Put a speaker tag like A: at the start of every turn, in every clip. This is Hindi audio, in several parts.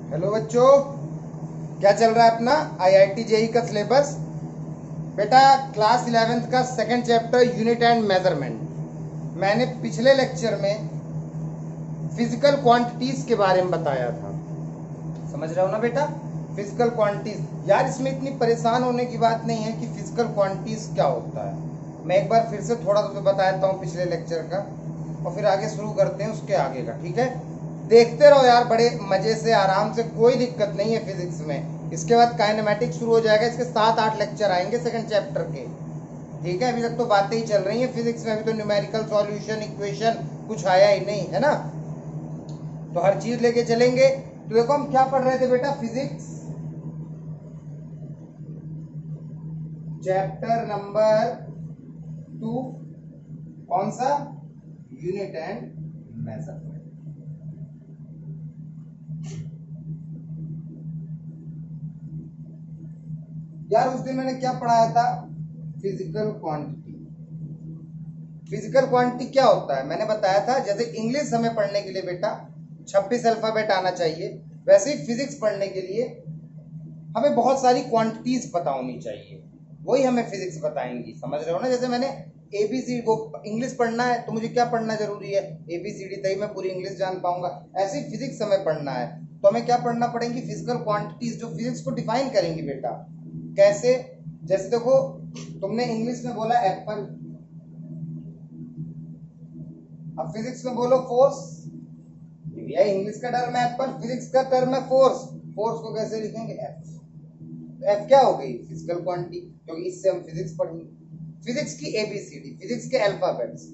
A: हेलो बच्चों, क्या चल रहा है अपना आईआईटी जेई का सिलेबस। बेटा क्लास 11th का second chapter unit and measurement. मैंने पिछले लेक्चर में फिजिकल क्वांटिटीज के बारे में बताया था, समझ रहे हो ना बेटा। फिजिकल क्वांटिटीज, यार इसमें इतनी परेशान होने की बात नहीं है कि फिजिकल क्वांटिटीज क्या होता है। मैं एक बार फिर से थोड़ा तुम्हें बता देता हूँ पिछले लेक्चर का, और फिर आगे शुरू करते हैं उसके आगे का, ठीक है। देखते रहो यार, बड़े मजे से आराम से, कोई दिक्कत नहीं है फिजिक्स में। इसके बाद काइनेमेटिक्स शुरू हो जाएगा, इसके 7-8 लेक्चर आएंगे सेकंड चैप्टर के, ठीक है। अभी तक तो बातें ही चल रही हैं फिजिक्स में, अभी तो न्यूमेरिकल सॉल्यूशन इक्वेशन कुछ आया ही नहीं है ना, तो हर चीज लेके चलेंगे। तो देखो हम क्या पढ़ रहे थे बेटा, फिजिक्स चैप्टर नंबर 2, कौन सा, यूनिट एंड मेजरमेंट। यार उस दिन मैंने क्या पढ़ाया था, फिजिकल क्वांटिटी। फिजिकल क्वांटिटी क्या होता है मैंने बताया था, जैसे इंग्लिश हमें पढ़ने के लिए बेटा 26 अल्फाबेट आना चाहिए, वैसे ही फिजिक्स पढ़ने के लिए हमें बहुत सारी क्वांटिटीज पता होनी चाहिए, वही हमें फिजिक्स बताएंगी, समझ रहे हो ना। जैसे मैंने एबीसीडी को इंग्लिश पढ़ना है तो मुझे क्या पढ़ना जरूरी है, एबीसीडी, तभी मैं पूरी इंग्लिश जान पाऊंगा। ऐसे ही फिजिक्स हमें पढ़ना है तो हमें क्या पढ़ना पड़ेंगी, फिजिकल क्वांटिटीज, जो फिजिक्स को डिफाइन करेंगी बेटा। कैसे, जैसे देखो तुमने इंग्लिश में बोला एप्पल, अब फिजिक्स में बोलो फोर्स, ये इंग्लिश का टर्म है एप्पल, फिजिक्स का टर्म है फोर्स। फोर्स को कैसे लिखेंगे, एफ। एफ क्या हो गई, फिजिकल क्वांटिटी, क्योंकि इससे हम फिजिक्स पढ़ेंगे, फिजिक्स की एबीसीडी, फिजिक्स के अल्फाबेट्स।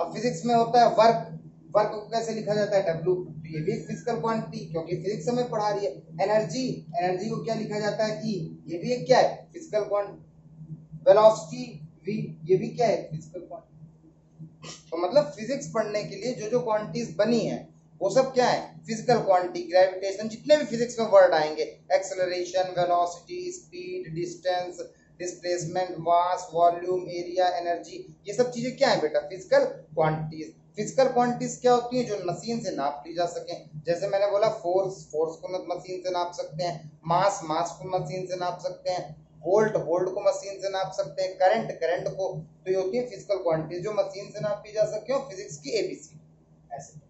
A: अब फिजिक्स में होता है वर्क, वर्क को कैसे लिखा जाता है, डब्ल्यू, तो ये भी फिजिकल क्वांटिटी, क्योंकि फिजिक्स हमें पढ़ा रही है। एनर्जी, एनर्जी को क्या लिखा जाता है, ई, ये भी एक क्या है, फिजिकल क्वांटिटी। वेलोसिटी, वी, ये भी क्या है, फिजिकल क्वांटिटी। तो मतलब फिजिक्स पढ़ने के लिए जो जो क्वांटिटीज बनी है वो सब क्या है, फिजिकल क्वांटिटी। ग्रेविटेशन, जितने भी फिजिक्स में वर्ड आएंगे, acceleration, velocity, speed, distance, displacement, mass, volume, area, energy, ये सब चीजें क्या है बेटा, फिजिकल क्वांटिटीज। फिजिकल क्वांटिटीज क्या होती है, जो मशीन से नाप ली जा सके। जैसे मैंने बोला फोर्स, फोर्स को मशीन से नाप सकते हैं, मास, मास को मशीन से नाप सकते हैं, वोल्ट, वोल्ट को मशीन से नाप सकते हैं, करंट, करंट को। तो ये होती है फिजिकल क्वांटिटीज जो मशीन से नापी जा सके, और फिजिक्स की एबीसी ऐसे।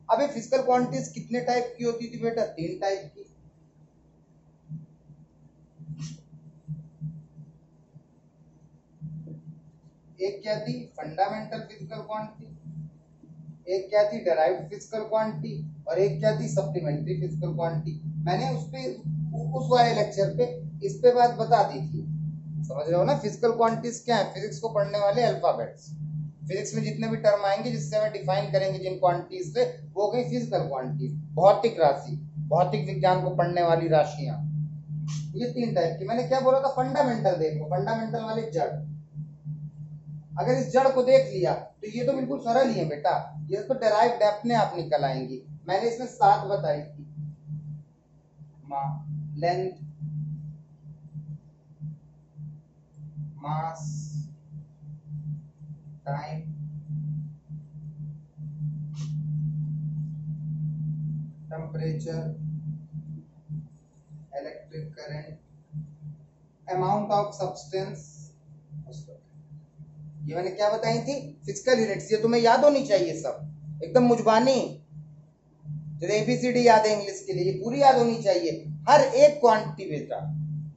A: अब ये फिजिकल क्वांटिटीज कितने टाइप की होती थी बेटा, 3 टाइप की। एक क्या थी, फंडामेंटल फिजिकल क्वांटिटी, एक क्या थी, डेराइव्ड फिजिकल क्वांटिटी, और एक क्या थी, सप्लीमेंट्री फिजिकल क्वांटिटी। मैंने उस पे, उस वाले लेक्चर पे इस पे बात बता दी थी, समझ रहे हो ना। फिजिकल क्वांटिटीज क्या है, फिजिक्स को पढ़ने वाले अल्फाबेट्स। फिजिक्स में जितने भी टर्म आएंगे जिससे हमें डिफाइन करेंगे जिन क्वांटिटीज से, वो गई फिजिकल क्वांटिटीज। भौतिक राशि, भौतिक विज्ञान को पढ़ने वाली राशियां, ये 3 टाइप की। मैंने क्या बोला था, फंडामेंटल देखो, फंडामेंटल वाले जड़। अगर इस जड़ को देख लिया तो ये तो बिल्कुल सरल ही है बेटा, ये तो डेराइव्ड अपने आप निकल आएंगी। मैंने इसमें 7 बताई थी, length, mass, time, temperature, electric current, amount of substance. ये मैंने क्या बताई थी, फिजिकल यूनिट्स, ये तुम्हें याद होनी चाहिए सब एकदम मुजबानी। जैसे एबीसीडी याद है इंग्लिश के लिए, ये पूरी याद होनी चाहिए। हर एक क्वांटिटी बेटा,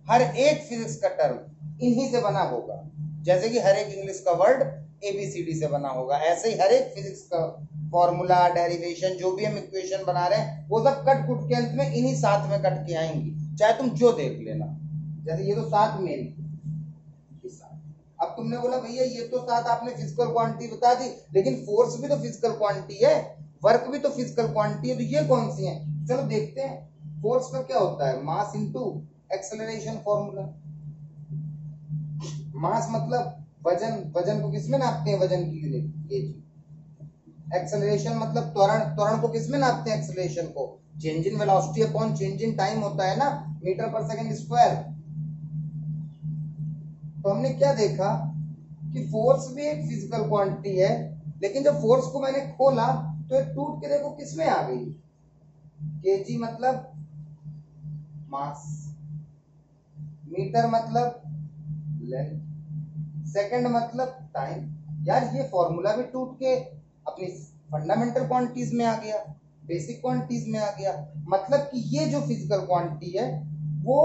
A: हर एक फिजिक्स का टर्म इन्हीं से बना होगा। जैसे कि हर एक इंग्लिश का वर्ड एबीसीडी से बना होगा, ऐसे ही हर एक फिजिक्स का फॉर्मूला, डेरिवेशन, जो भी हम इक्वेशन बना रहे हैं, वो सब कट कुट के अंत में इन्हीं 7 में कट के आएंगी, चाहे तुम जो देख लेना। जैसे ये तो 7 मेन, अब तुमने बोला भैया ये तो 7 आपने फिजिकल क्वांटिटी बता दी, लेकिन फोर्स भी तो फिजिकल क्वांटिटी है, वर्क भी तो फिजिकल क्वांटिटी है, तो ये कौन सी है, चलो देखते हैं। फोर्स का क्या होता है, मास इनटू एक्सेलरेशन फॉर्मूला। मास मतलब वजन, वजन को किसमें नापते हैं, वजन की यूनिट केजी। एक्सेलरेशन मतलब त्वरण, त्वरण को किसमें नापते हैं, एक्सेलरेशन को change in velocity upon change in time होता है ना, मीटर पर सेकंड स्क्वायर। तो हमने क्या देखा कि फोर्स भी एक फिजिकल क्वांटिटी है, लेकिन जब फोर्स को मैंने खोला तो एक टूट के देखो किसमें आ गई, केजी मतलब मास, मीटर मतलब लेंथ, सेकंड मतलब टाइम। यार ये फॉर्मूला भी टूट के अपनी फंडामेंटल क्वांटिटीज में आ गया, बेसिक क्वांटिटीज में आ गया। मतलब कि ये जो फिजिकल क्वांटिटी है वो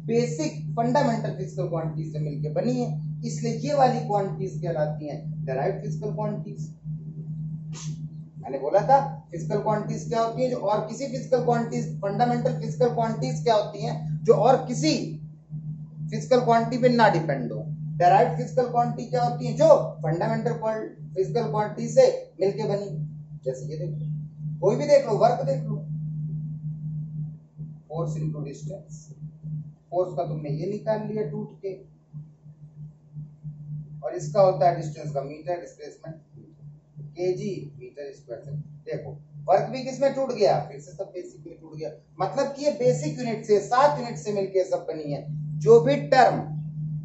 A: बेसिक फंडामेंटल फिजिकल क्वांटिटी से मिलकर बनी है, इसलिए ये वाली क्वांटिटीज कहलाती हैं डेराइव्ड फिजिकल क्वांटिटीज। मैंने बोला था फिजिकल क्वांटिटीज क्या होती है जो और किसी physical quantities, fundamental physical quantities क्या होती हैं जो और किसी फिजिकल क्वांटिटी पे ना डिपेंड हो। डेराइव्ड फिजिकल क्वांटिटी क्या होती है जो फंडामेंटल फिजिकल क्वांटिटी से मिलके बनी। जैसे ये देखो, कोई भी देख लो, वर्क देख लो, फोर्स इनटू डिस्टेंस, फोर्स का तुमने ये निकाल लिया टूट के, और इसका होता है डिस्टेंस का metre, displacement KG metre square से। देखो वर्क भी किसमें टूट गया, फिर से सब बेसिक में टूट गया। मतलब कि ये बेसिक यूनिट से, 7 यूनिट से मिलके सब बनी है। जो भी टर्म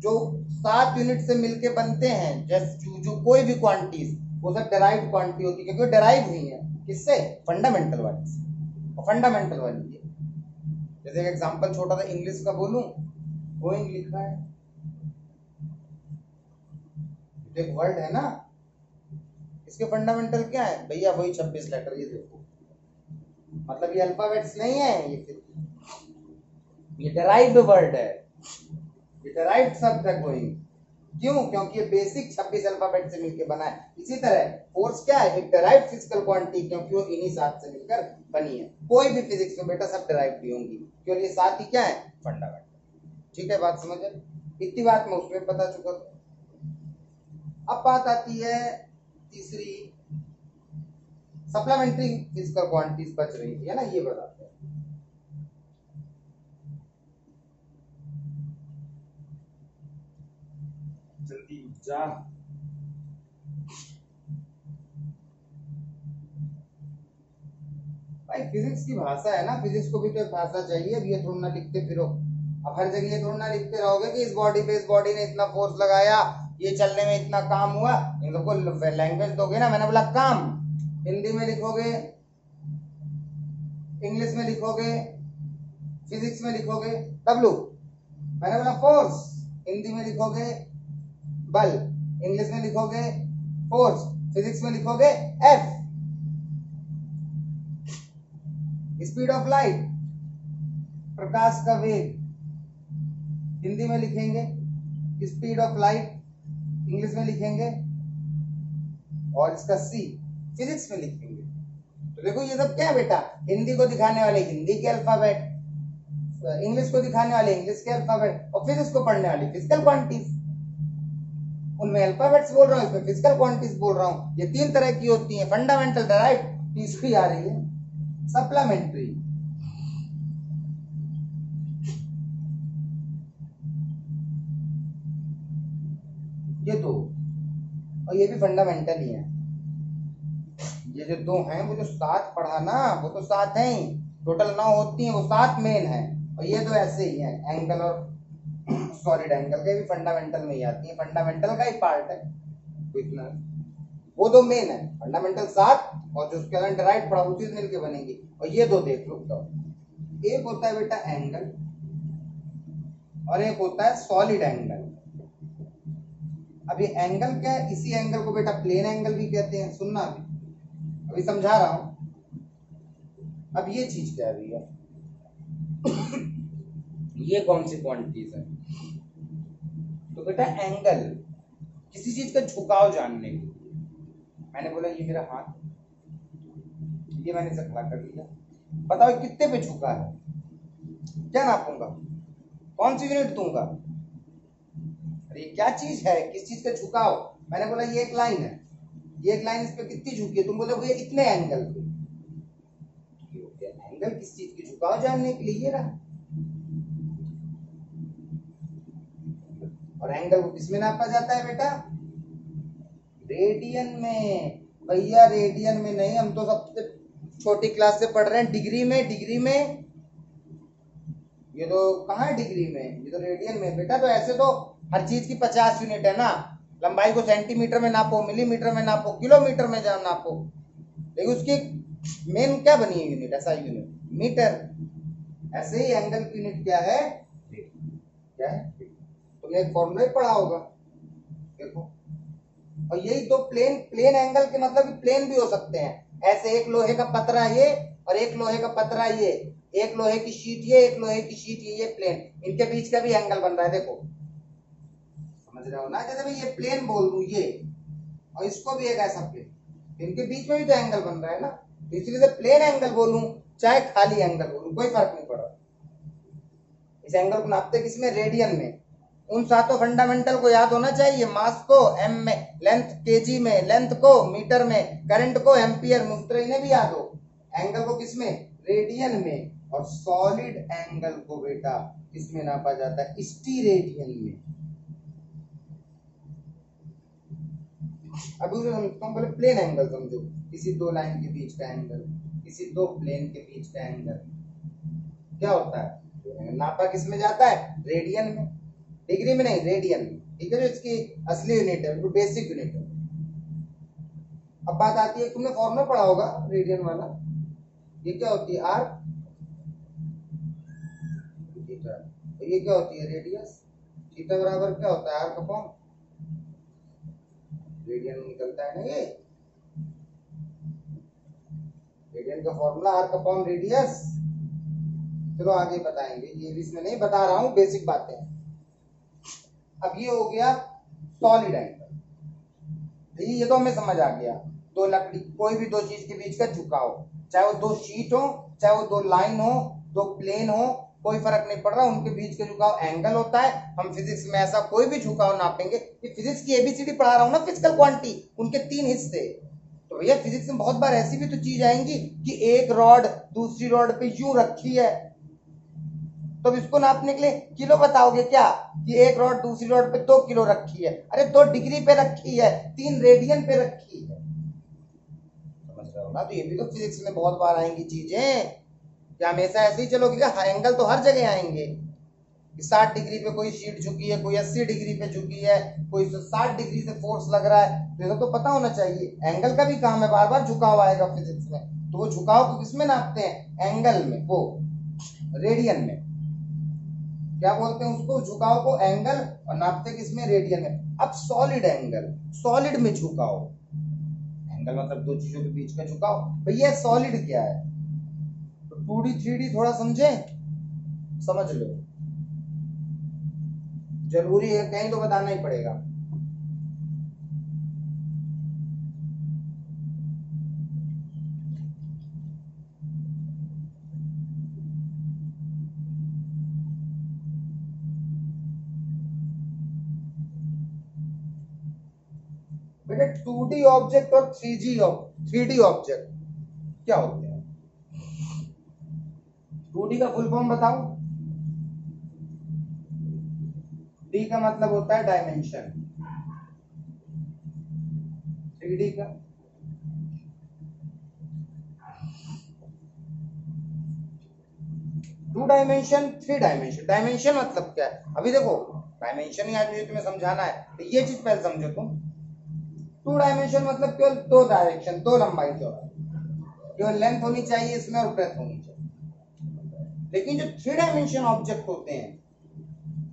A: जो 7 यूनिट से मिलके बनते हैं, जैसे जो कोई भी क्वांटिटीज, वो सब डेराइव्ड क्वांटिटी होती है, क्योंकि डेराइव हुई है किससे, फंडामेंटल वाली से। और फंडामेंटल वाली है, जैसे एक एग्जांपल छोटा सा इंग्लिश का बोलूं, गोइंग लिखा है, एक वर्ड है ना, इसके फंडामेंटल क्या है भैया, वही 26 लेटर। ये देखो, मतलब ये अल्फाबेट्स नहीं है, ये डेराइव्ड वर्ड है, ये डेराइव्ड शब्द है गोइंग। क्यों? क्योंकि ये बेसिक 26 अल्फाबेट से मिलकर बना है। इसी तरह फोर्स क्या है, एक डेराइव्ड फिजिकल क्वांटिटी, क्योंकि वो इन्हीं 7 से मिलकर बनी है। कोई भी फिजिक्स में बेटा सब डेराइव्ड ही होंगी, क्योंकि ये 7 ही क्या है, फंडामेंटल। ठीक है, बात समझ? इतनी बात मैं उसमें बता चुका हूं। अब बात आती है तीसरी, सप्लीमेंट्री फिजिकल क्वांटिटीज बच रही थी, है ना, ये बताते हैं।
B: जल्दी जा।
A: भाई फिजिक्स की भाषा है ना, फिजिक्स को भी तो एक भाषा चाहिए। अब ये थोड़ा ना लिखते फिरो, अब हर जगह ये थोड़ा ना लिखते रहोगे कि इस बॉडी ने इतना फोर्स लगाया, ये चलने में इतना काम हुआ। इन लोग को लैंग्वेज दोगे ना, मैंने बोला काम, हिंदी में लिखोगे, इंग्लिश में लिखोगे, फिजिक्स में लिखोगे डब्लू, मैंने बोला फोर्स, हिंदी में लिखोगे बल, इंग्लिश में लिखोगे फोर्स, फिजिक्स में लिखोगे एफ। स्पीड ऑफ लाइट, प्रकाश का वेग, हिंदी में लिखेंगे स्पीड ऑफ लाइट, इंग्लिश में लिखेंगे, और इसका सी फिजिक्स में लिखेंगे। तो देखो ये सब क्या है बेटा, हिंदी को दिखाने वाले हिंदी के अल्फाबेट, इंग्लिश को दिखाने वाले इंग्लिश के अल्फाबेट, और फिजिक्स को पढ़ने वाली फिजिकल क्वांटिटीज। उनमें अल्फाबेट्स बोल रहा हूँ, इसमें फिजिकल क्वांटिटीज बोल रहा हूँ। ये 3 तरह की होती हैं, फंडामेंटल, डेराइव्ड, तीसरी आ रही है सप्लीमेंट्री। ये 2, और ये भी फंडामेंटल ही है। ये जो 2 हैं, वो जो 7 पढ़ा ना, वो तो 7 हैं ही, टोटल 9 होती हैं, वो 7 मेन है। और ये तो ऐसे ही है, एंगल और सॉलिड एंगल के भी फंडामेंटल में ही आती है, फंडामेंटल का ही पार्ट है। तो इतना वो 2 मेन है, फंडामेंटल 7, और जो उसके अंदर डेराइव्ड पढ़ा, वो चीज मिलके बनेगी। और ये 2 देख लो, तो एक होता है बेटा एंगल, और एक होता है सॉलिड एंगल। अभी एंगल क्या है, इसी एंगल को बेटा प्लेन एंगल भी कहते हैं, सुनना अभी समझा रहा हूं। अब ये चीज क्या है भैया, ये कौन सी क्वांटिटीज है, तो बेटा एंगल किसी चीज का झुकाव जानने के लिए। मैंने बोला ये मेरा हाथ, ये मैंने इसे खड़ा कर दिया, बताओ कितने पे झुका है, क्या नापूंगा, कौन सी यूनिट दूंगा, अरे ये क्या चीज है, किस चीज का झुकाव। मैंने बोला ये एक लाइन है, ये एक लाइन, इस पे कितनी झुकी है, तुम बोलोगे इतने एंगल पे। एंगल किस चीज की झुकाव जानने के लिए ये रहा। और एंगल को किसमें नापा जाता है बेटा, रेडियन में। भैया रेडियन में नहीं, हम तो सबसे छोटी क्लास से पढ़ रहे हैं डिग्री में, डिग्री में। ये तो कहाँ है डिग्री में, ये तो रेडियन में बेटा। तो ऐसे तो हर चीज की 50 यूनिट है ना, लंबाई को सेंटीमीटर में नापो, मिलीमीटर में नापो, किलोमीटर में जाओ नापो, लेकिन उसकी मेन क्या बनी है यूनिट, ऐसा यूनिट मीटर। ऐसे ही एंगल की यूनिट क्या है, क्या है, तुमने एक फॉर्मूला ही पढ़ा होगा, देखो। और यही तो प्लेन एंगल के मतलब प्लेन भी हो सकते हैं। ऐसे एक लोहे का पतरा ये और एक लोहे का पतरा ये, एक लोहे की शीट ये, एक लोहे की शीट ये प्लेन, इनके बीच का भी एंगल बन रहा है, देखो समझ रहे हो ना। जैसे मैं ये प्लेन बोल दूं ये, और इसको भी एक ऐसा प्लेन, इनके बीच में भी तो एंगल बन रहा है ना। इसलिए से प्लेन एंगल बोलूं चाहे खाली एंगल बोलूं कोई फर्क नहीं पड़ रहा। इस एंगल को नापते किसमें, रेडियन में। उन सातों फंडामेंटल को याद होना चाहिए, मास को एम में, लेंथ केजी में, लेंथ को मीटर में, करंट को एम्पियर में, उस तरह इन्हें भी याद हो। एंगल को किसमें, रेडियन में, और सॉलिड एंगल को बेटा किसमें नापा जाता है, स्टीरेडियन में। अब उसे समझता हूँ, पहले प्लेन एंगल समझो, किसी दो लाइन के बीच का एंगल, किसी दो प्लेन के बीच का एंगल क्या होता है, नापा किसमें जाता है, रेडियन में, डिग्री में नहीं, रेडियन में, ठीक है। जो इसकी असली यूनिट है, जो बेसिक यूनिट है। अब बात आती है, तुमने फॉर्मूला पढ़ा होगा रेडियन वाला, ये क्या होती है, आर, तो ये क्या होती है, रेडियस। थीटा बराबर क्या होता है, आर अपॉन रेडियन निकलता है ना, ये रेडियन का फॉर्मूला आर अपॉन रेडियस। चलो आगे बताएंगे, ये भी इसमें नहीं बता रहा हूं, बेसिक बातें। अब ये हो गया सॉलिड एंगल, ये तो हमें समझ आ गया। दो लकड़ी, कोई भी दो चीज के बीच का झुकाव, चाहे वो दो शीट हो, चाहे वो दो लाइन हो, दो प्लेन हो, कोई फर्क नहीं पड़ रहा, उनके बीच का झुकाव एंगल होता है। हम फिजिक्स में ऐसा कोई भी झुकाव नापेंगे, ये फिजिक्स की एबीसीडी पढ़ा रहा हूं ना, फिजिकल क्वांटिटी, उनके 3 हिस्से। तो भैया फिजिक्स में बहुत बार ऐसी भी तो चीज आएंगी कि एक रॉड दूसरी रॉड पे यूं रखी है, तो इसको नापने के लिए किलो बताओगे क्या, कि एक रॉड दूसरी रॉड पे 2 किलो रखी है, अरे 2 डिग्री पे रखी है, 3 रेडियन पे रखी है, समझ रहे हो ना। तो ये भी तो फिजिक्स में बहुत बार आएंगी चीजें, क्या हमेशा ऐसे ही चलोगे क्या, एंगल तो हर जगह आएंगे। 60 डिग्री पे कोई शीट झुकी है, कोई 80 डिग्री पे झुकी है, कोई 60 डिग्री से फोर्स लग रहा है, तो पता होना चाहिए। एंगल का भी काम है, बार बार झुकाव आएगा फिजिक्स में, तो वो झुकाव को किसमें नापते हैं, एंगल में, वो रेडियन में। क्या बोलते हैं उसको, झुकाव को एंगल, और नापते किसमें, रेडियन में। अब सॉलिड एंगल, सॉलिड में झुकाव, एंगल मतलब दो चीजों के बीच का झुकाव। भैया सॉलिड क्या है, तो 2D 3D थोड़ा समझे, समझ लो, जरूरी है, कहीं तो बताना ही पड़ेगा। बेटा 2D ऑब्जेक्ट और 3D ऑब्जेक्ट क्या होते हैं, 2D का फुल फॉर्म बताओ, डी का मतलब होता है डायमेंशन, 3D का 2 डायमेंशन 3 डायमेंशन। डायमेंशन मतलब क्या है, अभी देखो डायमेंशन ही आज मुझे तुम्हें समझाना है, तो ये चीज पहले समझो तुम। 2 डायमेंशन मतलब केवल 2 डायरेक्शन, 2 लंबाई चौड़ाई, केवल लेंथ होनी चाहिए इसमें और ब्रेथ होनी चाहिए। लेकिन जो 3 डायमेंशन ऑब्जेक्ट होते हैं,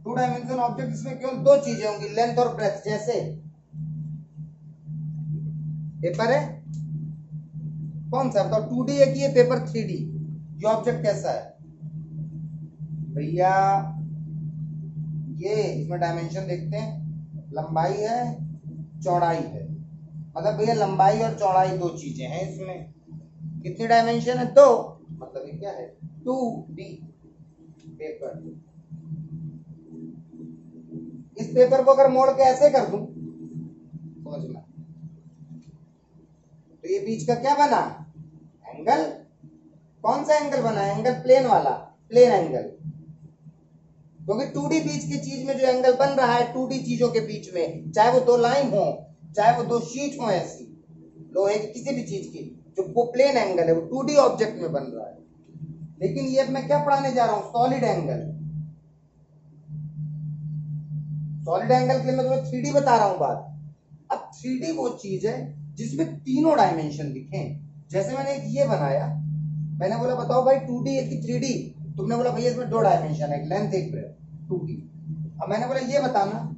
A: 2 डायमेंशन ऑब्जेक्ट, इसमें केवल 2 चीजें होंगी, लेंथ और ब्रेथ। जैसे पेपर है, कौन सा बताओ, 2D है कि ये पेपर 3D, ये ऑब्जेक्ट कैसा है भैया, ये इसमें डायमेंशन देखते हैं, लंबाई है चौड़ाई है, मतलब भैया लंबाई और चौड़ाई 2 चीजें हैं इसमें। कितनी डायमेंशन है, 2, मतलब ये क्या है, 2D पेपर। इस पेपर को अगर मोड़ के ऐसे कर दूं, समझना, तो ये बीच का क्या बना, एंगल। कौन सा एंगल बना, एंगल प्लेन वाला, प्लेन एंगल। क्योंकि 2D बीच की चीज में जो एंगल बन रहा है, 2D चीजों के बीच में, चाहे वो 2 लाइन हो, चाहे वो 2 शीट हो, ऐसी लोहे की किसी भी चीज की, जो वो प्लेन एंगल है, वो 2D ऑब्जेक्ट में बन रहा है। लेकिन ये मैं क्या पढ़ाने जा रहा हूं, सॉलिड एंगल। सॉलिड एंगल के लिए मैं तुम्हें 3D बता रहा हूं बात। अब 3D वो चीज है जिसमें तीनों डायमेंशन दिखे। जैसे मैंने एक ये बनाया, मैंने बोला बताओ भाई 2D है कि 3D, तुमने बोला भैया इसमें 2 डायमेंशन है, एक लेंथ एक ब्रेथ, 2D। अब मैंने बोला ये बताना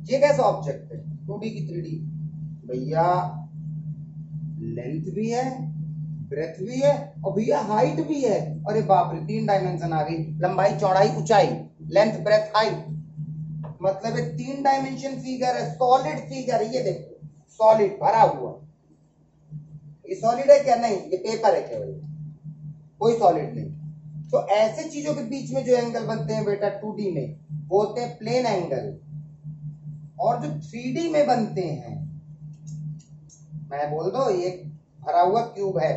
A: ये कैसा ऑब्जेक्ट है, 2D की 3D। भैया लेंथ भी है, ब्रेथ भी है, और भैया हाइट भी है। अरे बाप रे, 3 डायमेंशन आ गई, लंबाई चौड़ाई ऊंचाई, लेंथ ब्रेथ हाइट, मतलब एक 3 डायमेंशन फिगर है, सॉलिड फिगर है। ये देखो सॉलिड भरा हुआ, ये सॉलिड है क्या? नहीं, ये पेपर है केवल, कोई सॉलिड नहीं। तो ऐसे चीजों के बीच में जो एंगल बनते हैं बेटा 2D में, वो होते हैं प्लेन एंगल। और जो 3D में बनते हैं, मैं बोल दो ये भरा हुआ क्यूब है,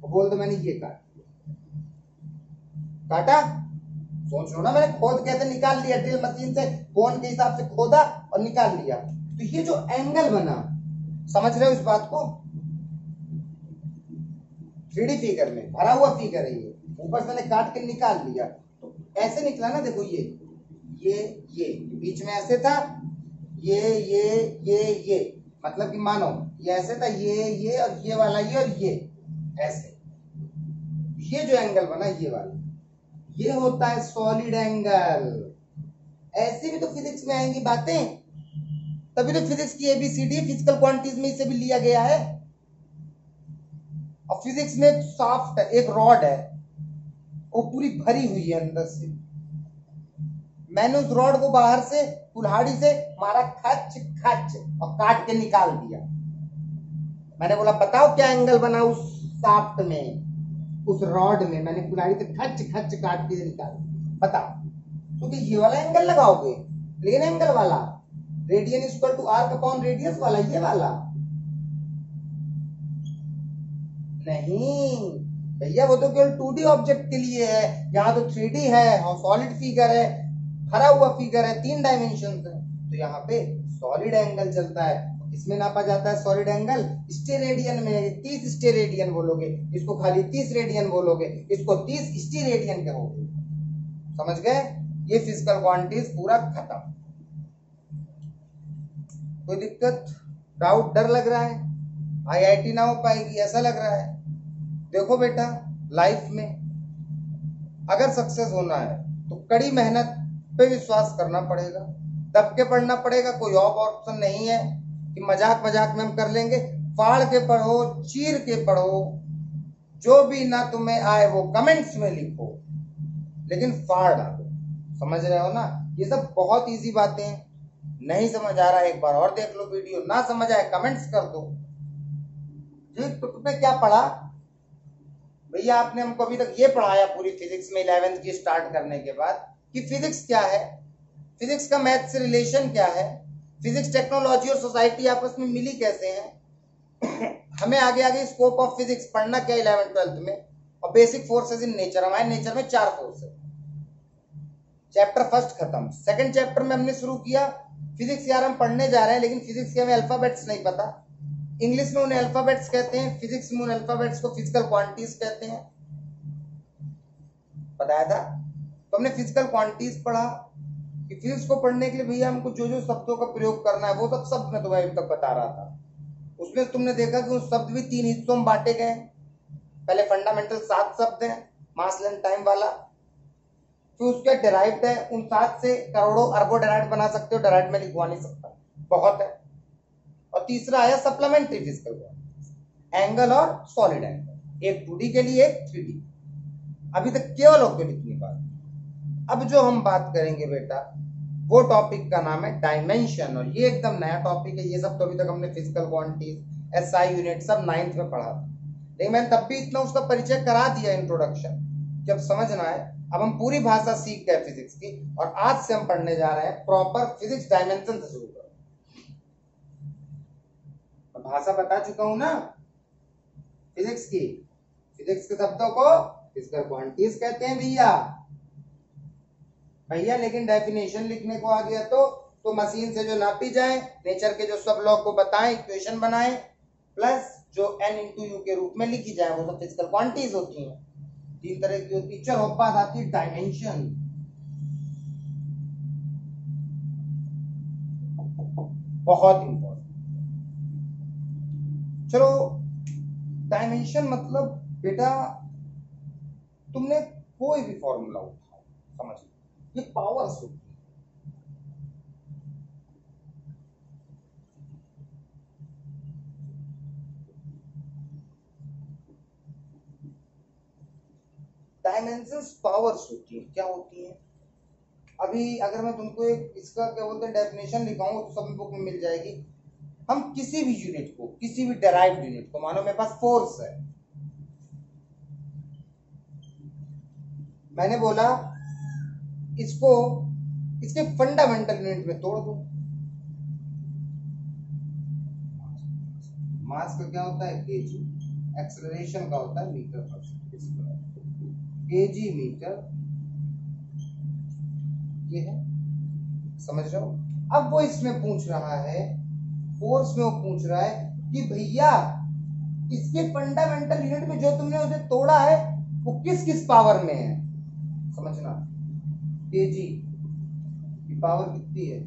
A: बोल दो मैंने ये काटा, सोच लो ना, मैंने खोद कैसे निकाल लिया, ड्रिल मशीन से कोण के हिसाब से खोदा और निकाल लिया। तो ये जो एंगल बना, समझ रहे हो इस बात को? 3D फिगर में भरा हुआ फिगर है, ये ऊपर से मैंने काट के निकाल लिया, तो ऐसे निकला ना। देखो ये बीच में ऐसे था, ये मतलब कि मानो ये ऐसे था, ये और ये वाला, ये और ये ऐसे, ये जो एंगल बना ये वाला, ये होता है सॉलिड एंगल। ऐसे भी तो फिजिक्स में आएंगी बातें, तभी तो फिजिक्स की एबीसीडी फिजिकल क्वांटिटीज में इसे भी लिया गया है। और फिजिक्स में एक शाफ्ट है, एक रॉड है, वो पूरी भरी हुई है अंदर से। मैंने उस रॉड को बाहर से कुल्हाड़ी से मारा, खच खच, और काट के निकाल दिया। मैंने बोला बताओ क्या एंगल बना उस शाफ्ट में, उस रॉड में मैंने कुल्हाड़ी से खच खच काट के निकाल, बताओ। क्योंकि ये वाला एंगल लगाओगे, प्लेन एंगल वाला, radian equal to arc upon radius वाला, ये वाला नहीं भैया, वो तो केवल 2D ऑब्जेक्ट के लिए है। यहाँ तो 3D है और सॉलिड फिगर है, भरा हुआ फिगर है, 3 डायमेंशन है। तो यहाँ पे सॉलिड एंगल चलता है। इसमें नापा जाता है सॉलिड एंगल स्टेरेडियन में, 30 स्टेरेडियन बोलोगे, इसको खाली 30 रेडियन बोलोगे, इसको 30 स्टेरेडियन कहोगे। समझ गए? ये फिजिकल क्वांटिटीज पूरा खत्म। कोई दिक्कत, डाउट, डर लग रहा है IIT ना हो पाएगी ऐसा लग रहा है? देखो बेटा, लाइफ में अगर सक्सेस होना है तो कड़ी मेहनत पे विश्वास करना पड़ेगा, दब के पढ़ना पड़ेगा। कोई और ऑप्शन नहीं है कि मजाक मजाक में हम कर लेंगे। फाड़ के पढ़ो, चीर के पढ़ो, जो भी ना तुम्हें आए वो कमेंट्स में लिखो, लेकिन फाड़ डालो। समझ रहे हो ना? ये सब बहुत इजी बातें हैं। नहीं समझ आ रहा है एक बार और देख लो वीडियो, ना समझ आए कमेंट्स कर दो। जी, तो तुमने क्या पढ़ा भैया? आपने हमको अभी तक ये पढ़ाया पूरी फिजिक्स में 11th की स्टार्ट करने के बाद कि फिजिक्स क्या है, फिजिक्स का मैथ से रिलेशन क्या है, फिजिक्स टेक्नोलॉजी और सोसाइटी आपस में मिली कैसे हैं, हमें आगे आगे स्कोप ऑफ फिजिक्स पढ़ना क्या 11th 12th में, और बेसिक फोर्सेस इन नेचर। हमारे नेचर में 4 फोर्स है। चैप्टर फर्स्ट खत्म। सेकंड चैप्टर में हमने शुरू किया फिजिक्स। यार हम पढ़ने जा रहे हैं, लेकिन फिजिक्स के हमें अल्फाबेट्स नहीं पता। इंग्लिश में उन्हें अल्फाबेट्स कहते हैं, फिजिक्स में उन अल्फाबेट्स को फिजिकल क्वांटिटीज कहते हैं। बताया था। तो हमने फिजिकल क्वांटिटीज पढ़ा कि फिजिक्स को पढ़ने के लिए भैया हमको जो जो शब्दों का प्रयोग करना है वो सब शब्द मैं तुम्हें अभी तक बता रहा था। उसमें तुमने देखा कि उस शब्द भी 3 हिस्सों में बांटे गए। पहले फंडामेंटल 7 शब्द हैं, मास लेंथ टाइम वाला। फिर उसके डेराइव्ड है, उन 7 से करोड़ों अरबों डेराइव्ड बना सकते हो, डेराइव्ड में लिखवा नहीं सकता, बहुत है। और तीसरा आया सप्लीमेंट्री फिजिकल क्वांटिटीज, एंगल और सॉलिड एंगल, एक 2D के लिए, एक 3D। अभी तक केवल हो गई इतनी बात। अब जो हम बात करेंगे बेटा, वो टॉपिक का नाम है डायमेंशन, और ये एकदम नया टॉपिक है। ये सब तो अभी तक हमने फिजिकल क्वांटिटीज, SI यूनिट सब 9th में पढ़ा था, लेकिन मैंने तब भी इतना उसका परिचय करा दिया इंट्रोडक्शन, जब समझना है। अब हम पूरी भाषा सीख गए फिजिक्स की, और आज से हम पढ़ने जा रहे हैं प्रॉपर फिजिक्स डायमेंशन से शुरू कर। भाषा बता चुका हूं ना फिजिक्स की। फिजिक्स के शब्दों को फिजिकल क्वांटिटीज कहते हैं भैया। लेकिन डेफिनेशन लिखने को आ गया तो मशीन से जो नापी जाए, नेचर के जो सब लॉ को बताएं, इक्वेशन बनाएं, प्लस जो n इंटू यू के रूप में लिखी जाए, वो सब फिजिकल क्वांटिटीज होती हैं। 3 तरह की होती है। चलो बात आती है डायमेंशन। बहुत इंपॉर्टेंट। चलो डायमेंशन मतलब बेटा तुमने कोई भी फॉर्मूला उठाओ, समझ लो ये पावर्स होती है। डायमेंशंस पावर्स होती है। क्या होती है? अभी अगर मैं तुमको एक इसका क्या बोलते हैं डेफिनेशन लिखाऊं तो सब बुक में मिल जाएगी। हम किसी भी यूनिट को, किसी भी डेराइव्ड यूनिट को, मानो मेरे पास फोर्स है, मैंने बोला इसको इसके फंडामेंटल यूनिट में तोड़ दो। मास का क्या होता है? केजी। एक्सेलरेशन का होता है मीटर पर स्क्वायर। केजी मीटर ये है, समझ रहे हो? अब वो इसमें पूछ रहा है, फोर्स में वो पूछ रहा है कि भैया इसके फंडामेंटल यूनिट में जो तुमने उसे तोड़ा है वो किस किस पावर में है, समझना। केजी की पावर कितनी है,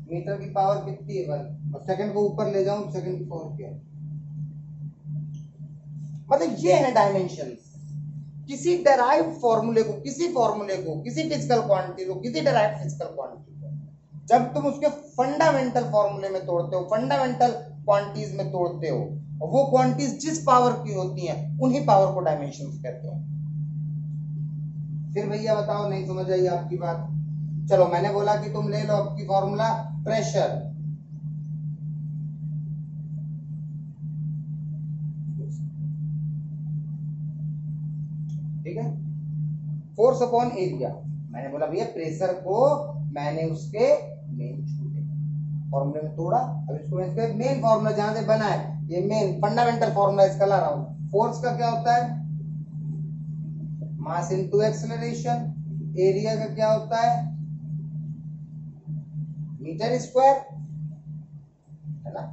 A: मीटर की पावर कितनी है 1, और सेकंड को ऊपर ले जाऊं, सेकंड की पावर क्या है? मतलब ये है डायमेंशन। किसी डेराइव फॉर्मूले को, किसी फॉर्मूले को, किसी फिजिकल क्वांटिटी को, किसी डेराइव फिजिकल क्वांटिटी को जब तुम उसके फंडामेंटल फॉर्मूले में तोड़ते हो, फंडामेंटल क्वांटिटीज में तोड़ते हो, और वो क्वांटिटीज जिस पावर की होती हैं उन्हीं पावर को डायमेंशंस कहते हैं। फिर भैया बताओ, नहीं समझ आई आपकी बात? चलो मैंने बोला कि तुम ले लो आपकी फॉर्मूला प्रेशर, ठीक है, फोर्स अपॉन एरिया। मैंने बोला भैया प्रेशर को मैंने उसके मेन छोटे फॉर्मूले में तोड़ा, अब इसको मैं इसके मेन फॉर्मूला जहां से बना है, ये मेन फंडामेंटल फॉर्मूला इसका ला रहा हूं। फोर्स का क्या होता है? Mass into acceleration. एरिया का क्या होता है? मीटर स्क्वायर, है ना।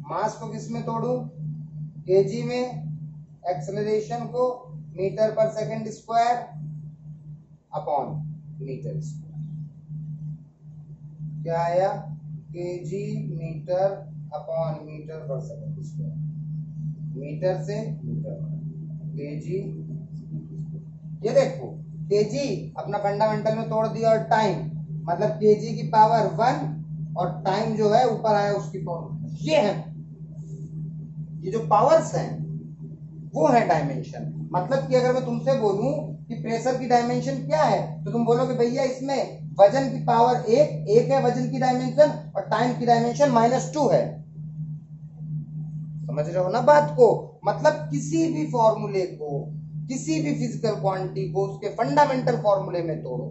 A: मास को किस में तोड़ू? केजी में। एक्सेलरेशन को मीटर पर second square upon metre square. क्या आया? केजी मीटर अपॉन मीटर पर सेकंड स्क्वायर। मीटर से मीटर केजी। ये देखो केजी अपना फंडामेंटल में तोड़ दिया, और टाइम मतलब केजी की पावर 1 और टाइम जो है ऊपर आया उसकी पावर। ये है, ये जो पावर्स हैं वो है डायमेंशन। मतलब कि अगर मैं तुमसे बोलूं कि प्रेशर की डायमेंशन क्या है, तो तुम बोलोगे भैया इसमें वजन की पावर एक है वजन की डायमेंशन, और टाइम की डायमेंशन -2 है। समझ रहे हो ना बात को? मतलब किसी भी फॉर्मूले को, किसी भी फिजिकल क्वांटिटी को उसके फंडामेंटल फॉर्मूले में तोड़ो,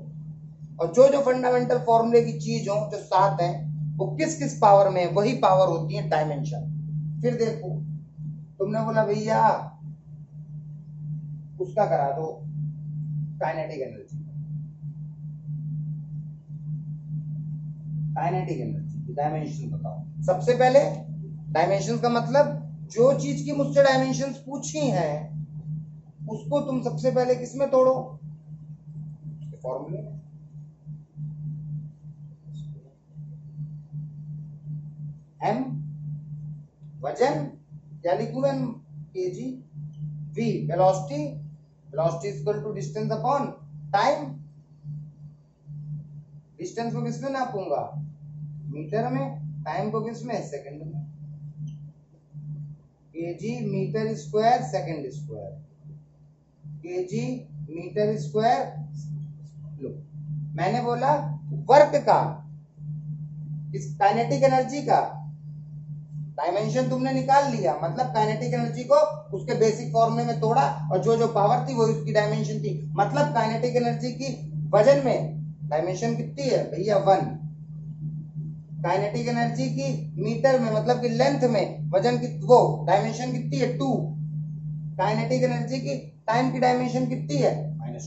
A: और जो जो फंडामेंटल फॉर्मूले की चीज हो, जो 7 है, वो किस किस पावर में है, वही पावर होती है डायमेंशन। फिर देखो तुमने बोला भैया उसका करा दो काइनेटिक एनर्जी। काइनेटिक एनर्जी की डायमेंशन बताओ। सबसे पहले डायमेंशन का मतलब जो चीज की मुझसे डायमेंशंस पूछी हैं उसको तुम सबसे पहले किस में तोड़ो? उसके फॉर्मूले में। एम वजन, क्या लिखूं मैं? KG. V velocity, velocity equal to distance upon time. Distance को किस में नापूंगा? मीटर में। टाइम को किस में? सेकंड में। KG metre square second square. KG metre square. लो मैंने बोला वर्क का, इस काइनेटिक एनर्जी का डायमेंशन तुमने निकाल लिया, मतलब काइनेटिक एनर्जी को उसके बेसिक फॉर्मूले में तोड़ा, और जो जो पावर थी वो उसकी डायमेंशन थी। मतलब काइनेटिक एनर्जी की वजन में डायमेंशन कितनी है भैया? 1। काइनेटिक एनर्जी की मीटर में मतलब कि लेंथ में वजन की वो डायमेंशन कितनी है? 2। काइनेटिक एनर्जी की टाइम की डायमेंशन कितनी है? -2।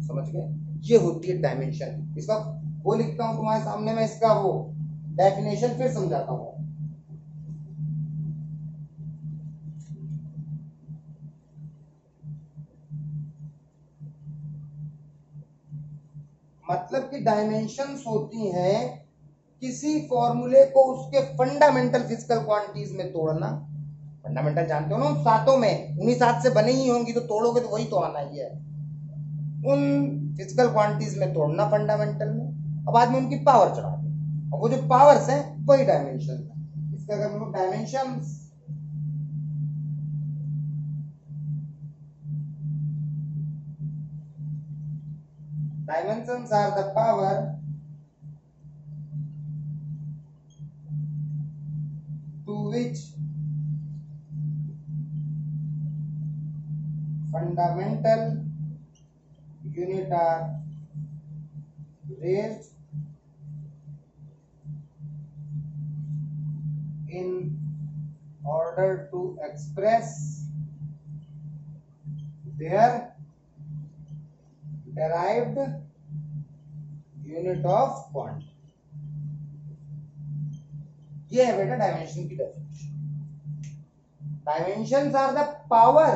A: समझ गए? ये होती है डायमेंशन। इसका वो लिखता हूं तुम्हारे सामने में, इसका वो डेफिनेशन फिर समझाता हूं। मतलब कि डायमेंशंस होती हैं किसी फॉर्मूले को उसके फंडामेंटल फिजिकल क्वांटिटीज में तोड़ना, फंडामेंटल जानते हो ना, उन सातों में, उन्हीं सात से बने ही होंगी, तो तोड़ोगे तो वही तो आना ही है। उन फिजिकल क्वांटिटीज में तोड़ना फंडामेंटल में, अब बाद में उनकी पावर चढ़ा दे, और वो जो पावर्स हैं वही डायमेंशन है। इसका अगर हम लोग dimensions, dimensions are the power to which fundamental unit are raised in order to express their derived unit of quantity। ये है बेटा डायमेंशन की definition. Dimensions are the power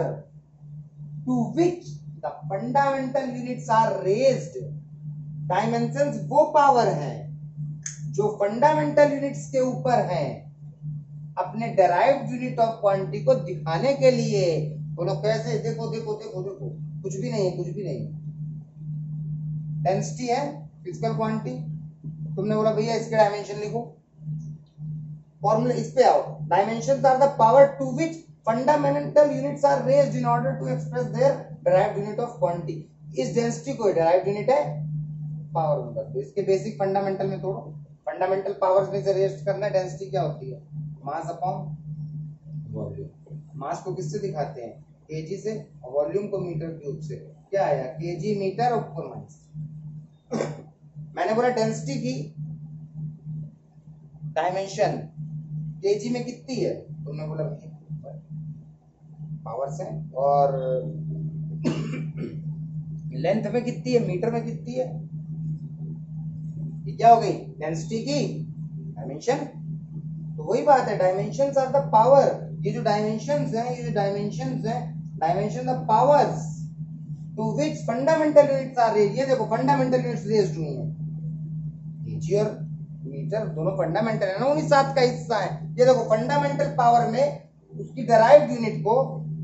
A: to which the fundamental units are raised. Dimensions वो पावर है जो फंडामेंटल यूनिट्स के ऊपर है अपने डेराइव्ड यूनिट ऑफ क्वांटिटी को दिखाने के लिए। बोलो कैसे? देखो देखो देखो देखो, कुछ भी नहीं है, कुछ भी नहीं है। डेंसिटी है फिजिकल क्वांटिटी, तुमने बोला भैया इसके डायमेंशन लिखो, फॉर्मूला इस पे आओ। Dimensions are the power to which fundamental units are raised in order to express their derived unit of quantity. इस डेंसिटी को डेराइव्ड यूनिट है पावर में बदलो, इसके बेसिक फंडामेंटल में तोड़ो। फंडामेंटल पावर्स में से रेस्ट करना है। डेंसिटी क्या होती है? Mass upon volume. मास को किससे दिखाते हैं? केजी से, और वॉल्यूम को मीटर क्यूब से। क्या आया? केजी मीटर और ऊपर माइनस। मैंने बोला डेंसिटी की डायमेंशन केजी में कितनी है, तुमने बोला पावर्स है, और लेंथ में कितनी है, मीटर में कितनी है। ये क्या हो गई? डेंसिटी की डायमेंशन। तो वही बात है, डायमेंशंस आर द पावर। ये जो डायमेंशंस हैं, ये जो डायमेंशंस हैं, dimension the powers to which fundamental units are raised. ये देखो फंडामेंटल यूनिट्स रेज्ड हुई हैं, केजी और मीटर दोनों फंडामेंटल है ना, उन्हीं सात का हिस्सा है। ये देखो फंडामेंटल पावर में उसकी डेराइव्ड यूनिट को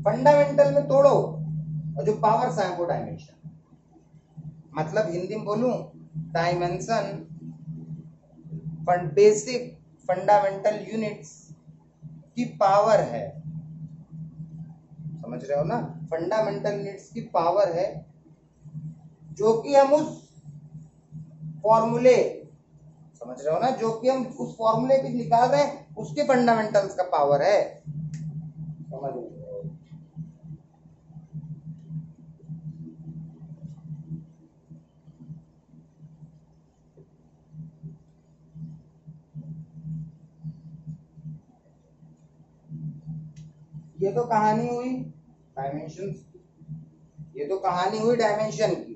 A: फंडामेंटल में तोड़ो, और जो पावर्स हैं वो डायमेंशन। मतलब हिंदी में बोलूं, डायमेंशन बेसिक फंडामेंटल यूनिट्स की पावर है। समझ रहे हो ना? फंडामेंटल यूनिट्स की पावर है, जो कि हम उस फॉर्मूले, समझ रहे हो ना, जो कि हम उस फॉर्मूले पे निकाल रहे हैं, उसके फंडामेंटल्स का पावर है। समझ रहे हो? ये तो कहानी हुई डायमेंशन, ये तो कहानी हुई डायमेंशन की,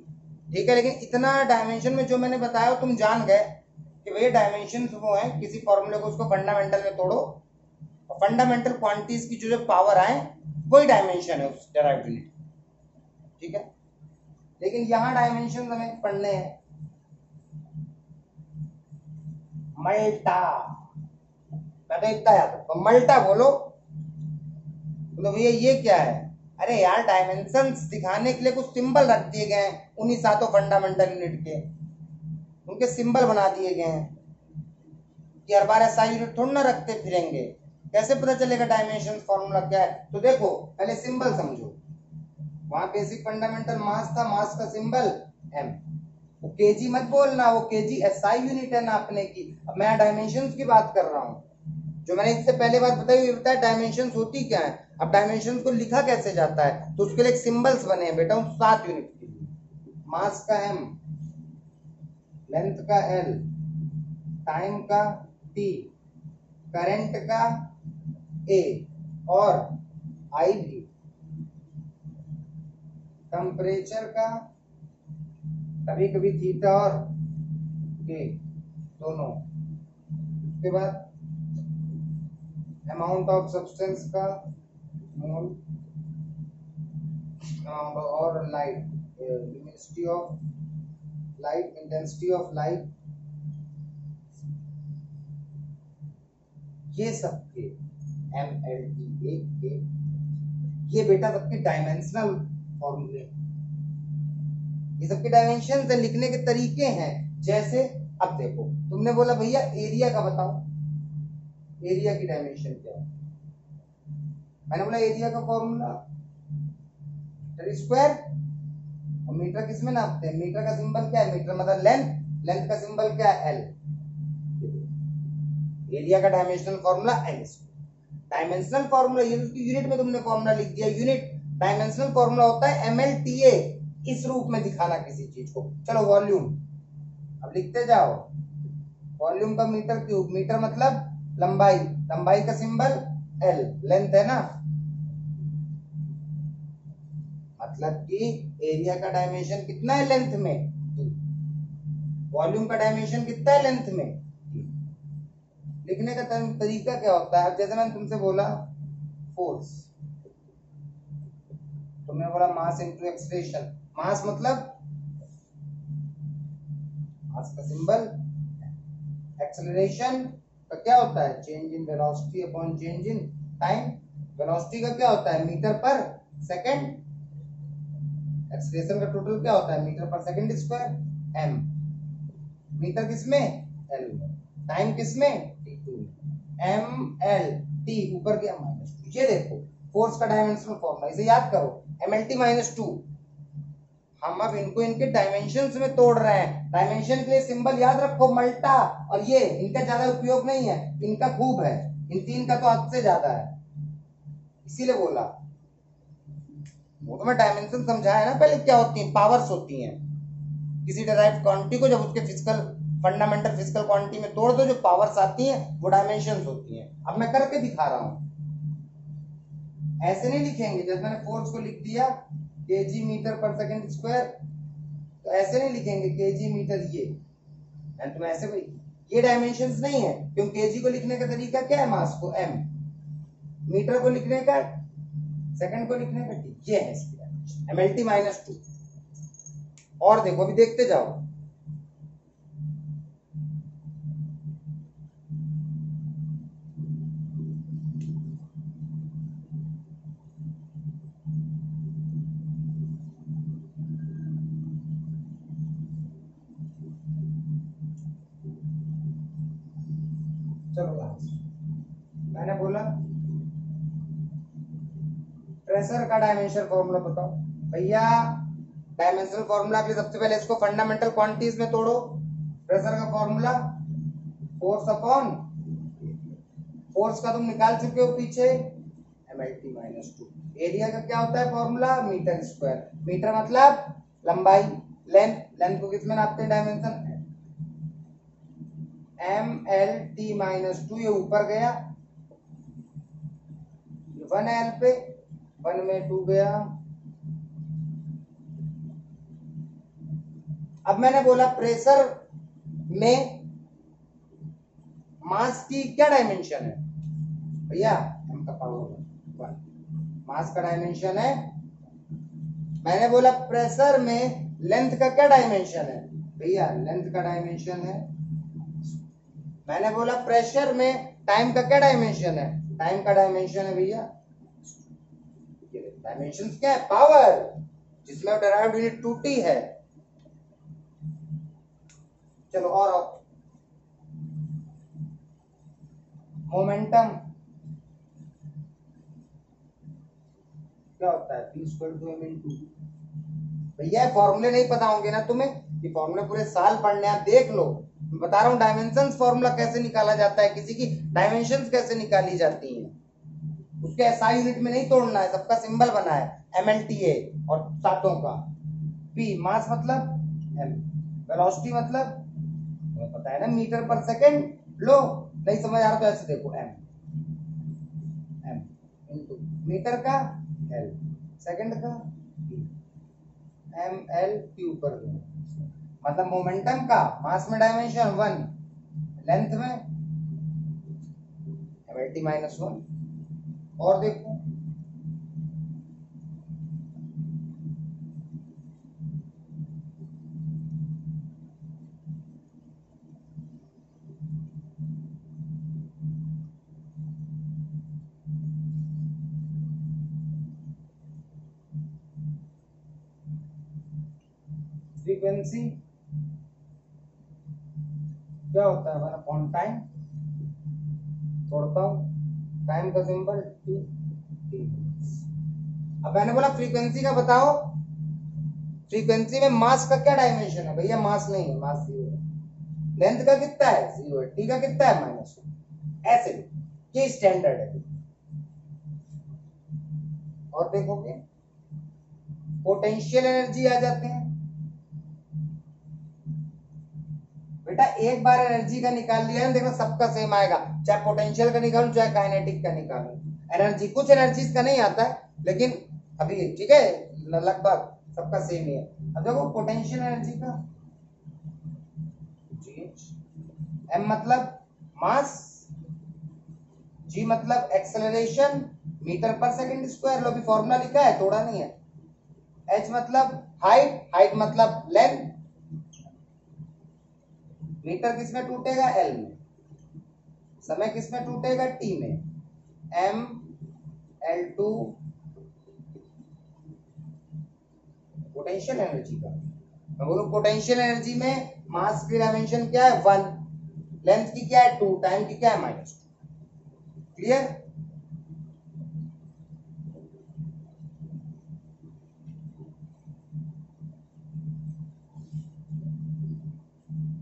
A: ठीक है। लेकिन इतना डायमेंशन में जो मैंने बताया तुम जान गए कि भैया डायमेंशन वो है, किसी फॉर्मूले को उसको फंडामेंटल में तोड़ो, और फंडामेंटल क्वांटिटीज की जो पावर आए वही डायमेंशन है उस डेराइव्ड यूनिट, ठीक है। लेकिन यहाँ डायमेंशन हमें पढ़ने हैं। मल्टा, मैं तो इतना याद रखता हूँ, मल्टा बोलो तो भैया ये क्या है? अरे यार डायमेंशंस दिखाने के लिए कुछ सिंबल रख दिए गए हैं उन्हीं सातों फंडामेंटल यूनिट के, उनके सिंबल बना दिए गए हैं कि हर बार ऐसा यूनिट थोड़ा ना रखते फिरेंगे। कैसे पता चलेगा डायमेंशन फॉर्मूला क्या है? तो देखो पहले सिंबल समझो। वहां बेसिक फंडामेंटल मास था, मास का सिंबल m। वो केजी मत बोलना, वो केजी एसआई यूनिट है नापने की। अब मैं डायमेंशंस की बात कर रहा हूँ। जो मैंने इससे पहले बात बताई, बताया डायमेंशंस होती क्या है। अब डायमेंशंस को लिखा कैसे जाता है, तो उसके लिए सिंबल्स बने हैं बेटा उन 7 यूनिट के लिए। मास का m, लेंथ का l, टाइम का t, करंट का a, और I भी, टेम्परेचर का कभी कभी थीटा और के दोनों। उसके बाद अमाउंट ऑफ सब्सटेंस का मोल, और light, intensity of light, intensity of light, ये सब के MLT के ये बेटा सबके डायमेंशनल फॉर्मूले, ये सबके डायमेंशन से लिखने के तरीके हैं। जैसे अब देखो तुमने बोला भैया एरिया का बताओ, एरिया की डायमेंशन क्या है? मैंने बोला एरिया का फॉर्मूला मीटर स्क्वायर, और मीटर किस में नापते हैं? मीटर का सिंबल क्या है? मीटर मतलब लेंथ, लेंथ का सिंबल क्या है? एल। एरिया का dimensional formula L. Dimensional formula unit में तुमने फॉर्मूला लिख दिया, यूनिट डायमेंशनल फॉर्मूला होता है MLTA, इस रूप में दिखाना किसी चीज को। चलो वॉल्यूम अब लिखते जाओ, वॉल्यूम का मीटर क्यूब, मीटर मतलब लंबाई, लंबाई का सिंबल एल, लेंथ है ना, मतलब कि एरिया का डायमेंशन कितना है लेंथ में, वॉल्यूम का डायमेंशन कितना है लेंथ में। लिखने का तरीका क्या होता है? अब जैसे मैंने तुमसे बोला फोर्स, तुमने बोला मास इनटू एक्सलेशन, मास मतलब मास का सिंबल, एक्सेलरेशन का क्या होता है? Change in velocity upon change in time. Velocity का क्या होता है? मीटर पर सेकंड। एक्सेलरेशन का टोटल क्या होता है? मीटर पर सेकंड स्क्वायर, m। मीटर किसमें? l में। टाइम किसमें? t2 में। MLT ऊपर गया -2। ये देखो फोर्स का डायमेंशनल फॉर्मूला, इसे याद करो, MLT -2। हम अब इनको इनके डायमेंशंस में तोड़ रहे हैं। डायमेंशन के लिए सिंबल याद रखो मल्टा, और ये इनका ज्यादा उपयोग नहीं है, इनका खूब है, इन तीन का तो हद से ज्यादा है, इसीलिए बोला। वो तो मैं डायमेंशन समझाया ना पहले, क्या होती है? पावर्स होती हैं। किसी डिराइव्ड क्वांटिटी को जब उसके फिजिकल फंडामेंटल फिजिकल क्वांटिटी में तोड़ दो, जो पावर्स आती हैं वो डायमेंशंस होती हैं। अब मैं करके दिखा रहा हूं, ऐसे नहीं लिखेंगे। जब मैंने फोर्स को लिख दिया kg मीटर पर सेकंड स्क्वायर, तो ऐसे नहीं लिखेंगे kg मीटर, ये तुम ऐसे भाई, ये डायमेंशंस नहीं है, क्योंकि kg को लिखने का तरीका क्या है? मास को m, मीटर को लिखने का, सेकंड को लिखने का t, ये है इसकी डायमेंशन MLT -2। और देखो अभी देखते जाओ, चलो मैंने बोला प्रेशर का डायमेंशन फॉर्मूला बताओ भैया। डायमेंशनल फॉर्मूला के लिए सबसे पहले इसको फंडामेंटल क्वांटिटीज में तोड़ो। प्रेशर का फॉर्मूला फोर्स अपॉन, फोर्स का तुम निकाल चुके हो पीछे, MLT -2। एरिया का क्या होता है फॉर्मूला? मीटर स्क्वायर, मीटर मतलब लंबाई, लेंथ, लेंथ को किसमें नापते हैं? Dimension, MLT -2। ये ऊपर गया 1L पे, 1 में 2 गया। अब मैंने बोला प्रेशर में मास की क्या डायमेंशन है भैया? m का पावर 1, मास का डायमेंशन है। मैंने बोला प्रेशर में लेंथ का क्या डायमेंशन है भैया? लेंथ का डायमेंशन है। मैंने बोला प्रेशर में टाइम का क्या डायमेंशन है? टाइम का डायमेंशन है भैया। डायमेंशंस क्या है? पावर, जिसमें डेराइव्ड यूनिट 2t है। चलो और मोमेंटम क्या होता है? p = m/2। भैया फॉर्मूले नहीं पता होंगे ना तुम्हें, ये फॉर्मूले पूरे साल पढ़ने, आप देख लो। मैं बता रहा हूँ डायमेंशंस फॉर्मूला कैसे निकाला जाता है, किसी की डायमेंशंस कैसे निकाली जाती हैं। उसके एसआई यूनिट में नहीं तोड़ना है, सबका सिंबल बना है MLTA, और सातों का p, मास मतलब m, वेलोसिटी मतलब पता है ना, मीटर पर सेकंड। लो नहीं समझ आ रहा तो ऐसे देखो, m इनटू मीटर का l, सेकंड का p, ML के ऊपर, मतलब मोमेंटम का मास में डायमेंशन 1, लेंथ में MLT -1। और देखो फ्रीक्वेंसी क्या होता है वन अपॉन टाइम, तोड़ता हूं, टाइम का सिंबल टी, टी। अब मैंने बोला फ्रीक्वेंसी का बताओ, फ्रीक्वेंसी में मास का क्या डायमेंशन है भैया, मास नहीं है, मास 0 है। लेंथ का कितना है 0 है, टी का कितना है -1। ऐसे ये स्टैंडर्ड है। और देखोगे पोटेंशियल एनर्जी आ जाते हैं बेटा, एक बार एनर्जी का निकाल लिया ना, देखो सबका सेम आएगा, चाहे पोटेंशियल का निकालूं चाहे काइनेटिक का निकालूं। एनर्जी कुछ एनर्जीज का नहीं आता है, लेकिन अभी ठीक है लगभग सबका सेम ही है। अब देखो पोटेंशियल एनर्जी का एम मतलब मास, जी मतलब एक्सेलरेशन मीटर पर सेकंड स्क्वायर, लो भी फॉर्मूला लिखा है, तोड़ा नहीं है। एच मतलब हाइट, हाइट मतलब लेंथ, मीटर किस में टूटेगा एल में, समय किस में टूटेगा टी में, एम L2 पोटेंशियल एनर्जी का। मैं बोलूं पोटेंशियल एनर्जी में मास की डायमेंशन क्या है 1, लेंथ की क्या है 2, टाइम की क्या है -2। क्लियर?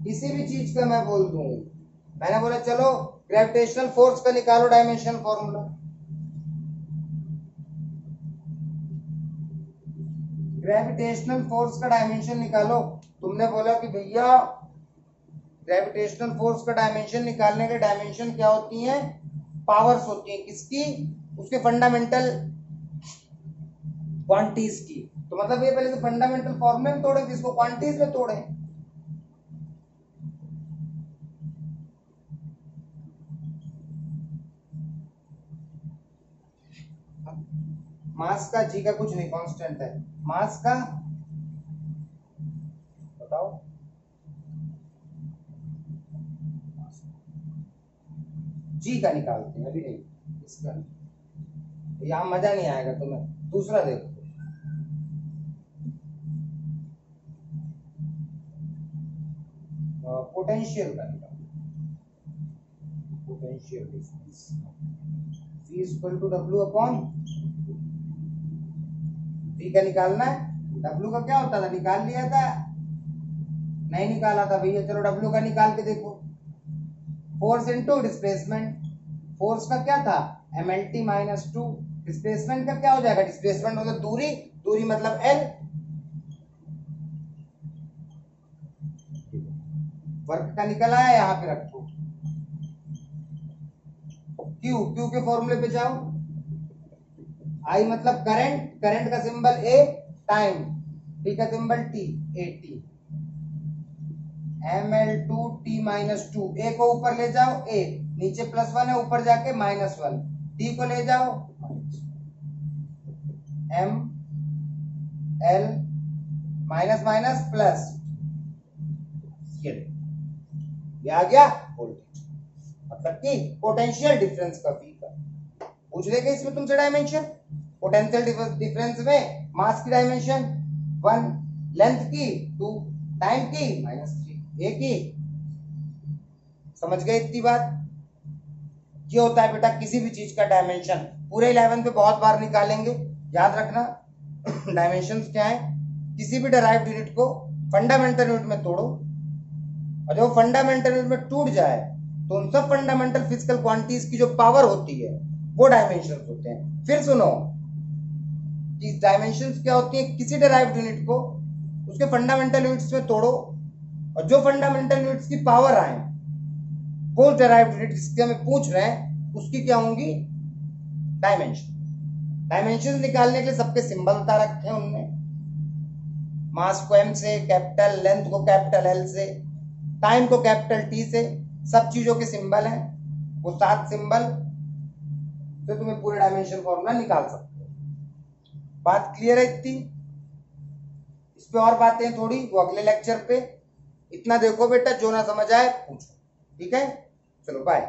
A: किसी भी चीज का मैं बोल दूं, मैंने बोला चलो ग्रेविटेशनल फोर्स का निकालो डायमेंशनल फॉर्मूला, ग्रेविटेशनल फोर्स का डायमेंशन निकालो। तुमने बोला कि भैया ग्रेविटेशनल फोर्स का डायमेंशन निकालने के डायमेंशन क्या होती हैं, पावर्स होती हैं, किसकी, उसके फंडामेंटल क्वांटिटीज की। तो मतलब ये पहले तो फंडामेंटल फॉर्मूले में तोड़े, जिसको क्वांटिटीज में तोड़े। मास का जी का कुछ नहीं, कांस्टेंट है। मास का बताओ, जी का निकालते हैं, अभी नहीं इसका, यहां मजा नहीं आएगा तुम्हें, दूसरा देखो। पोटेंशियल का निकालो, potential difference V equal to W upon V का निकालना है। W का क्या होता था, निकाल लिया था, नहीं निकाला था भैया, चलो W का निकाल के देखो। फोर्स इनटू डिस्प्लेसमेंट, फोर्स का क्या था mlt -2, डिस्प्लेसमेंट का क्या हो जाएगा, डिस्प्लेसमेंट मतलब दूरी, दूरी मतलब L, वर्क का निकल आया, यहाँ पे रखो। Q, Q के फॉर्मूले पे जाओ, I मतलब करंट, करंट का सिंबल A, टाइम, T का symbol T, AT, ml2t -2, A को ऊपर ले जाओ, A नीचे +1 है, ऊपर जाके -1, T को ले जाओ, m l minus minus plus, ये आ गया वोल्टेज, मतलब कि पोटेंशियल डिफरेंस का V का। पूछ लेंगे इसमें तुमसे डायमेंशन, पोटेंशियल डिफरेंस में मास की डायमेंशन 1, लेंथ की 2, टाइम की -3, एक ही। समझ गए इतनी बात? ये होता है बेटा किसी भी चीज का डायमेंशन, पूरे 11 पे बहुत बार निकालेंगे, याद रखना। डायमेंशंस क्या है, किसी भी डिराइव्ड यूनिट को फंडामेंटल यूनिट में तोड़ो, और जब फंडामेंटल यूनिट में टूट जाए तो उन सब फंडामेंटल फिजिकल क्वांटिटीज की जो पावर होती है वो डायमेंशंस होते हैं। फिर सुनो कि डायमेंशंस क्या होती है, किसी डिराइव्ड यूनिट को उसके फंडामेंटल यूनिट्स में तोड़ो, और जो फंडामेंटल यूनिट्स की पावर आए वो डिराइव्ड यूनिट जिसके हमें पूछ रहे हैं उसकी क्या होंगी, डायमेंशन। डायमेंशन निकालने के लिए सबके सिंबल बता रखे हैं उनने, मास को m से, कैपिटल लेंथ को कैपिटल L से, टाइम को कैपिटल T से, सब चीजों के सिंबल हैं, वो 7 सिंबल से तुम्हें पूरे डायमेंशन फॉर्मूला निकाल सकते हो। बात क्लियर है इतनी? इस पे और बातें थोड़ी वो अगले लेक्चर पे। इतना देखो बेटा, जो ना समझ आए पूछो, ठीक है? चलो बाय।